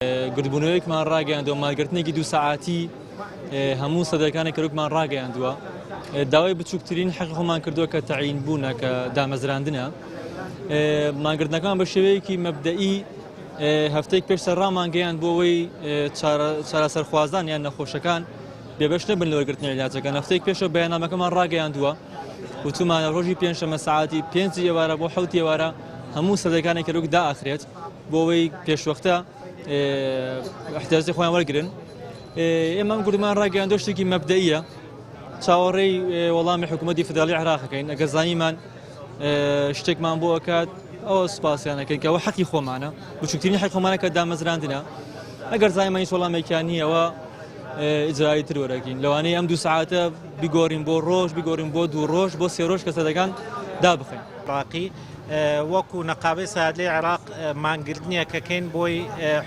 گردبوونەوەیەکمان ڕاگەیاندووە ماگرتنێکی 2 ساعاتی هەموو سەدەکانی کەروکمان ڕاگەیاندووە داوای بچووکترین حەق خۆمان کردووە کە تەعین بوونە کە دامەزراندنە ماگرتنەکان بە شێوەیەکی مەبدەئی هەفتەیەک پێش سەرڕامان گەیاند بۆ ئەوەی چارەسەرخوازان یان نەخۆشەکان بێبەش نەبن لە وەرگرتنی عیلاجەکە هەفتەیەک پێشەوە بەیاننامەکەمان ڕاگەیاندووە وتومانە ڕۆژی پێنجشەممە ساعتی 5 ئێوارە بۆ 7 ئێوارە هەموو سەدەکانی کەروک دائەخرێت بۆ ئەوەی پێشوەختە احتیاجی خۆیان وەرگرن ئێمە گورمان ڕاگەیاندووە شتێکی مەبدەئیە چاوەڕێی وەڵامی حکوومەتی فدرالی عێراقەکەین ئەگەر زانیمان شتێکمان بۆ ئەکات ئەوە سوپاسیانەکەین کە ئەوە حەقی خۆمانە بچووکترین حەقی خۆمانە کە دامەزراندنە ئەگەر زانیمان هیچ وەڵامێکیان نییە ئەوە ئیجرایی تر وەرەگرین لەوانەیە ئەم 2 ساعاتە بیگۆڕین بۆ ڕۆژ بیگۆڕین بۆ 2 ڕۆژ بۆ 3 ڕۆژ کە سەدەکان دابخەین عراقی وەکو نەقابەی سەعادلەی عێراق مانگرتنیە کەکەین بۆی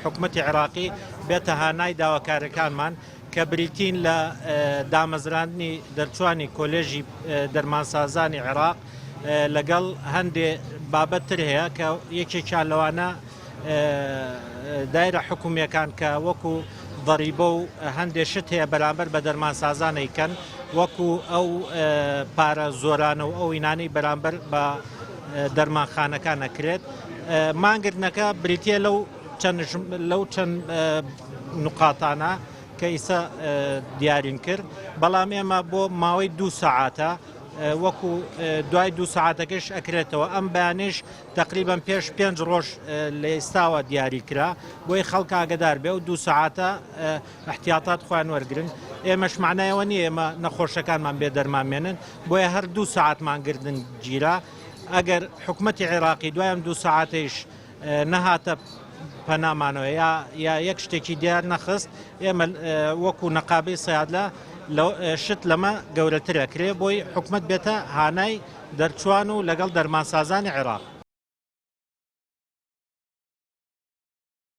حکوومەتی عێراقی بێتە هانای داواکارەکانمان کە بریتین لە دامەزراندنی دەرچوانی کۆلێژی دەرمانسازانی عێراق لەگەڵ هەندێ بابەتتر هەیە کە یەکێکیان لەوانە دایرە حکوومیەکان کە وەکو ضەریبە و هەندێک شت هەیە بەرامبەر بە دەرمانسازانێکەن وەکو ئەو پارە زۆرانە و ئەو ئینانەی بەرامبەر بە دەرمانخانەکان نەکرێت مانگرتنەکە بریتە لەو چەند نقاتانە کە ئیسا دیارین کرد بەڵام ئێمە بۆ ماوەی 2 ساعاتە وەکو دوای 2 ساعاتەکەش ئەکرێتەوە ئەم بەیانش تقریبان پێش 5 ڕۆژ لە ئێستاوە دیاری کرا بۆی خەڵک ئاگدار بێ و 2 ساعاتە احتیاطات خۆیان وەرگرن ئێمەش معنایەوە نیە ئێمە نەخۆشەکانمان بێ دەرمانمێنن بۆیە هەر 2 ساعاتمانگردن گیرا ئەگەر حکوومەتی عێراقی دوایم 2 ساعاتەیش نەهاتە پەنامانەوە یا یەک شتێکی دیار نەخست ئێمە وەکو نەقابەی سەعادلە شت لەمە گەورەترەکرێ بۆی حکوومەت بێتە هانای دەرچوان و لەگەڵ دەرمانسازانی عێراق